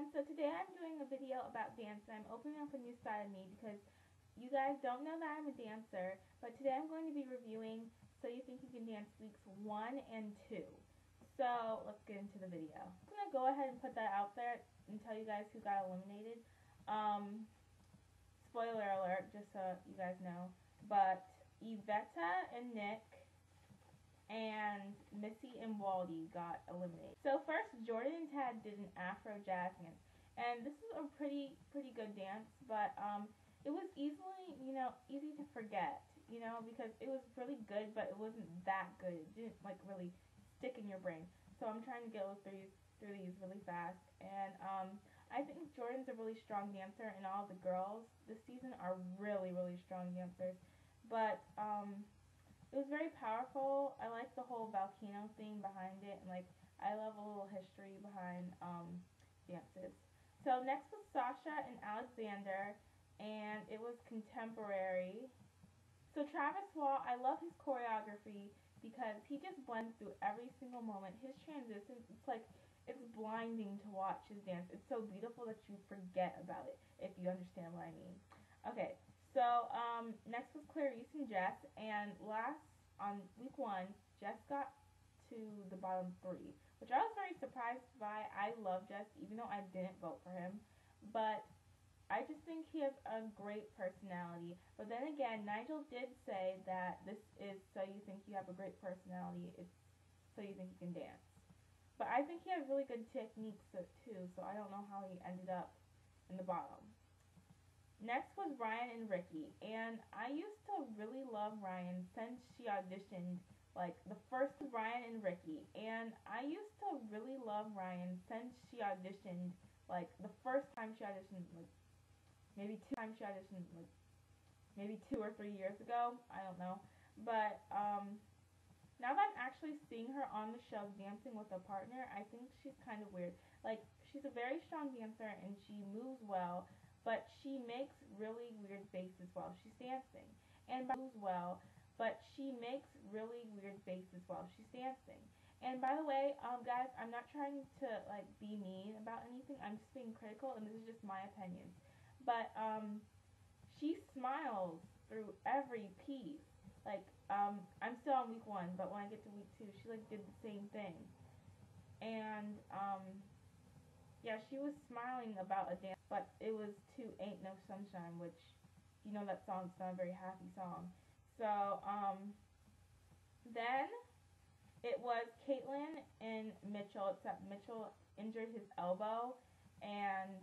everyone. So today I'm doing a video about dance. I'm opening up a new side of me because you guys don't know that I'm a dancer, but today I'm going to be reviewing So You Think You Can Dance weeks 1 and 2. So let's get into the video. I'm going to go ahead and put that out there and tell you guys who got eliminated. Spoiler alert, just so you guys know, but Iveta and Nick and Missy and Wally got eliminated. So first, Jordan and Tad did an Afro jazz dance, and this is a pretty good dance, but it was easy to forget, because it was really good, but it wasn't that good. It didn't really stick in your brain. So I'm trying to go through these really fast, and I think Jordan's a really strong dancer, and all the girls this season are really strong dancers, but it was very powerful. I like the whole volcano thing behind it, and I love a little history behind dances. So next was Sasha and Alexander, and it was contemporary. So Travis Wall, I love his choreography because he just blends through every single moment. His transitions, it's blinding to watch his dance. It's so beautiful that you forget about it, if you understand what I mean. Okay. So, next was Clarice and Jess, and on week 1, Jess got to the bottom 3, which I was very surprised by. I love Jess, even though I didn't vote for him, but I just think he has a great personality. But then again, Nigel did say that this is So You Think You Have a Great Personality, it's So You Think You Can Dance. But I think he has really good techniques too, so I don't know how he ended up in the bottom. Next was Ryan and Ricky, and I used to really love Ryan since she auditioned, the first Ryan and Ricky, and I used to really love Ryan since she auditioned, the first time she auditioned, maybe 2 or 3 years ago, I don't know, but, now that I'm actually seeing her on the show dancing with a partner, I think she's kind of weird. She's a very strong dancer, and she moves well, but she makes really weird faces while she's dancing. And by the way, guys, I'm not trying to be mean about anything. I'm just being critical, and this is just my opinion. But she smiles through every piece. I'm still on week 1, but when I get to week 2, she did the same thing. And yeah, she was smiling about a dance, but it was to Ain't No Sunshine, which, that song's not a very happy song. So, then it was Caitlin and Mitchell, except Mitchell injured his elbow, and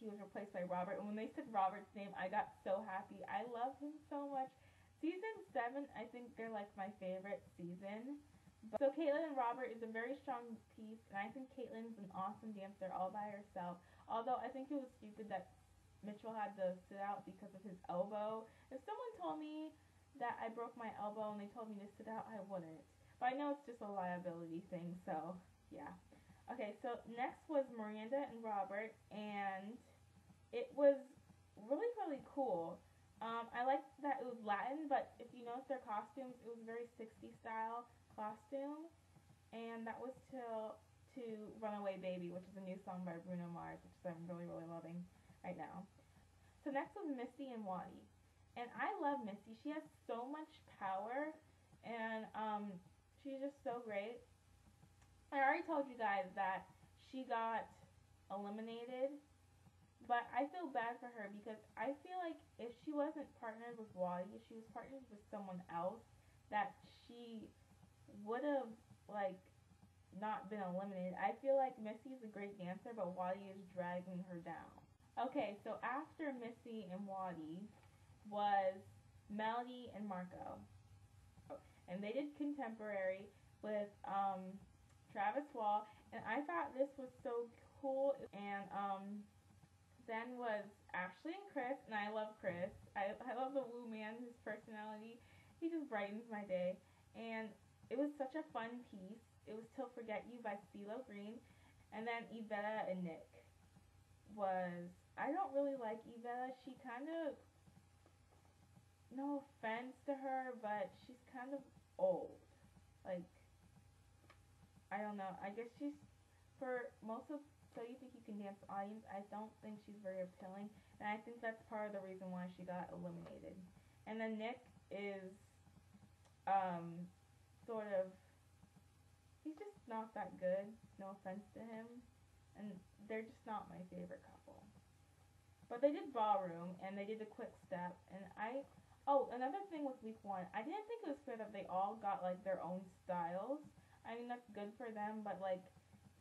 he was replaced by Robert. And when they said Robert's name, I got so happy. I love him so much. Season 7, I think they're my favorite season. So Caitlin and Robert is a very strong piece, and I think Caitlin's an awesome dancer all by herself. Although I think it was stupid that Mitchell had to sit out because of his elbow. If someone told me that I broke my elbow and they told me to sit out, I wouldn't. But I know it's just a liability thing, so yeah. Okay, so next was Miranda and Robert, and it was really cool. I liked that it was Latin, but if you notice their costumes, it was very 60s style costume, and that was to Runaway Baby, which is a new song by Bruno Mars, which I'm really loving right now. So next was Missy and Wadi, and I love Missy. She has so much power, and she's just so great. I already told you guys that she got eliminated, but I feel bad for her because I feel like if she wasn't partnered with Wadi, if she was partnered with someone else, that she would have not been eliminated. I feel like Missy is a great dancer, but Wadi is dragging her down. Okay, so after Missy and Wadi was Melody and Marco, and they did contemporary with Travis Wall, and I thought this was so cool. And then was Ashley and Chris, and I love Chris. I love the woo man, his personality. He just brightens my day. And it was such a fun piece. It was Till Forget You by CeeLo Green. And then Iveta and Nick was, I don't really like Iveta. She kind of, no offense to her, but she's kind of old. I don't know. I guess she's, for most of So You Think You Can Dance audience, I don't think she's very appealing, and I think that's part of the reason why she got eliminated. And then Nick is sort of, he's just not that good. No offense to him, and they're just not my favorite couple. But they did Ballroom and they did the Quick Step, and another thing with week 1, I didn't think it was fair that they all got like their own styles. I mean, that's good for them, but like,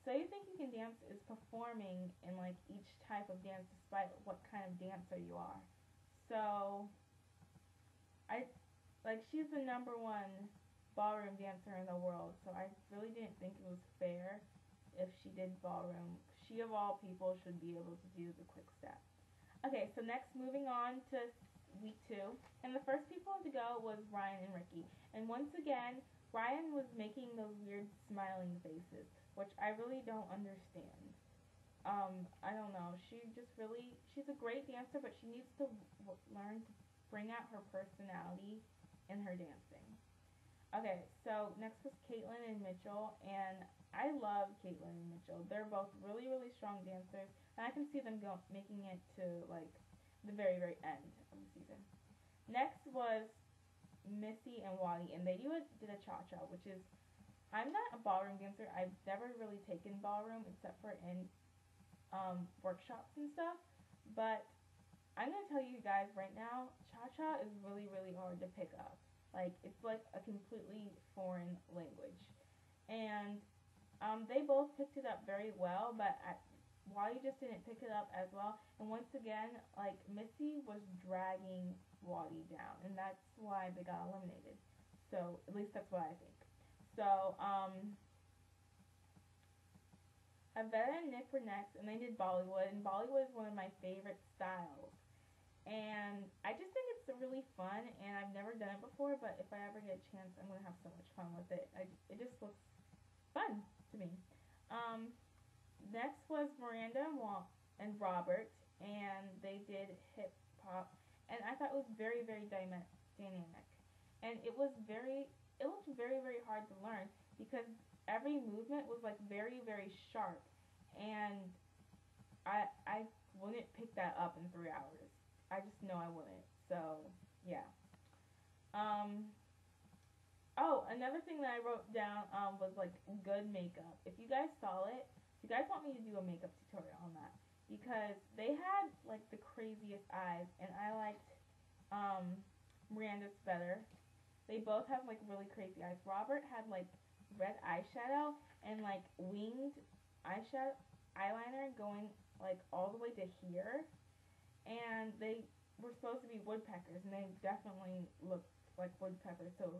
So You Think You Can Dance is performing in like each type of dance despite what kind of dancer you are. So I like, she's the #1 ballroom dancer in the world, so I really didn't think it was fair if she did ballroom. She of all people should be able to do the Quick Step. Okay, so next, moving on to week 2, and the first people to go was Ryan and Ricky. And once again, Ryan was making those weird smiling faces, which I really don't understand. I don't know. She's a great dancer, but she needs to learn to bring out her personality in her dancing. Okay, so next was Caitlin and Mitchell, and I love Caitlin and Mitchell. They're both really, really strong dancers, and I can see them making it to like the very, very end of the season. Next was Missy and Wally, and they did a cha-cha, which is, I'm not a ballroom dancer. I've never really taken ballroom except for in workshops and stuff, but I'm going to tell you guys right now, cha-cha is really, really hard to pick up. Like, it's like a completely foreign language. And they both picked it up very well, but Wally just didn't pick it up as well. And once again, like, Missy was dragging Wally down, and that's why they got eliminated. So, at least that's what I think. So, Avetta and Nick were next, and they did Bollywood, and Bollywood is one of my favorite styles. And I just think it's really fun, and I've never done it before, but if I ever get a chance, I'm going to have so much fun with it. It just looks fun to me. Next was Miranda and Robert, and they did hip hop, and I thought it was very, very dynamic. And it looked very, very hard to learn because every movement was like very, very sharp, and I wouldn't pick that up in 3 hours. I just know I wouldn't. So, yeah. Another thing that I wrote down was like good makeup. If you guys saw it, you guys want me to do a makeup tutorial on that, because they had like the craziest eyes, and I liked Miranda's better. They both have like really crazy eyes. Robert had like red eyeshadow and like winged eyeliner going like all the way to here, and they were supposed to be woodpeckers, and they definitely looked like woodpeckers, so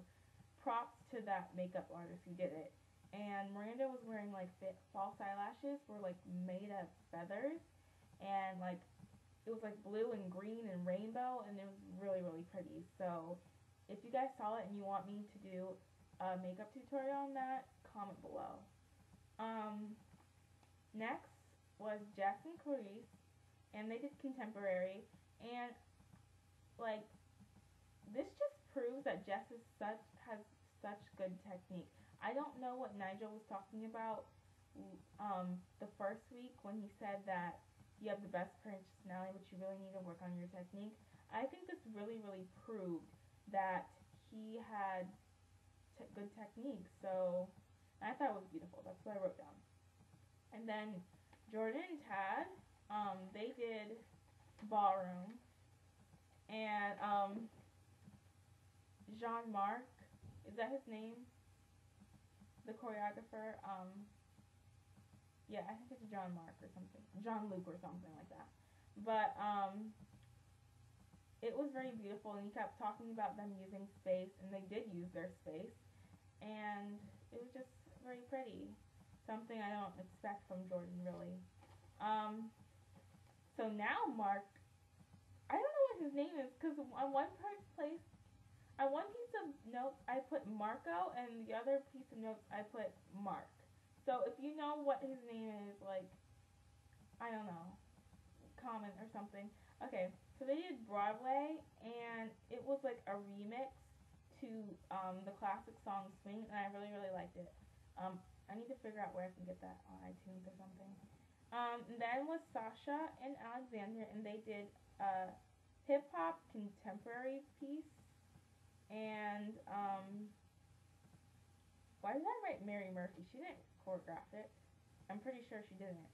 props to that makeup artist who did it. And Miranda was wearing like false eyelashes were like made of feathers, and like it was like blue and green and rainbow, and it was really, really pretty. So if you guys saw it and you want me to do a makeup tutorial on that, comment below. Next was Jess and Clarice, and they did contemporary, and like, this just proves that Jess has such good technique. I don't know what Nigel was talking about the first week when he said that you have the best personality, but you really need to work on your technique. I think this really, really proved that he had good technique. So I thought it was beautiful. That's what I wrote down. And then Jordan and Tad, they did ballroom, and Jean-Marc, is that his name? The choreographer, yeah, I think it's Jean-Marc or something, Jean-Luc or something like that. But it was very beautiful, and he kept talking about them using space, and they did use their space, and it was just very pretty. Something I don't expect from Jordan, really. So now Mark, I don't know what his name is, because on one piece of notes I put Marco, and the other piece of notes I put Mark. So if you know what his name is, like, I don't know, comment or something. Okay, so they did Broadway, and it was like a remix to the classic song Swing, and I really, really liked it. I need to figure out where I can get that on iTunes or something. And then was Sasha and Alexander, and they did a hip hop contemporary piece. And why did I write Mary Murphy? She didn't choreograph it. I'm pretty sure she didn't.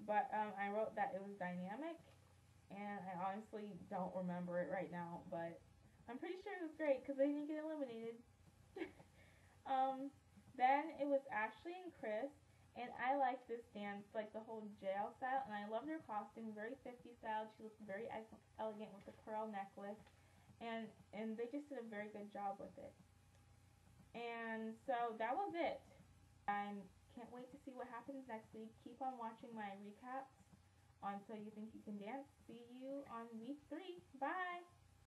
But I wrote that it was dynamic, and I honestly don't remember it right now, but I'm pretty sure it was great because they didn't get eliminated. Then it was Ashley and Chris, and I liked this dance, like the whole jail style, and I loved her costume, very 50s style. She looked very elegant with the pearl necklace, and they just did a very good job with it. And so that was it. I can't wait to see what happens next week. Keep on watching my recaps on So You Think You Can Dance. See you on week 3. Bye!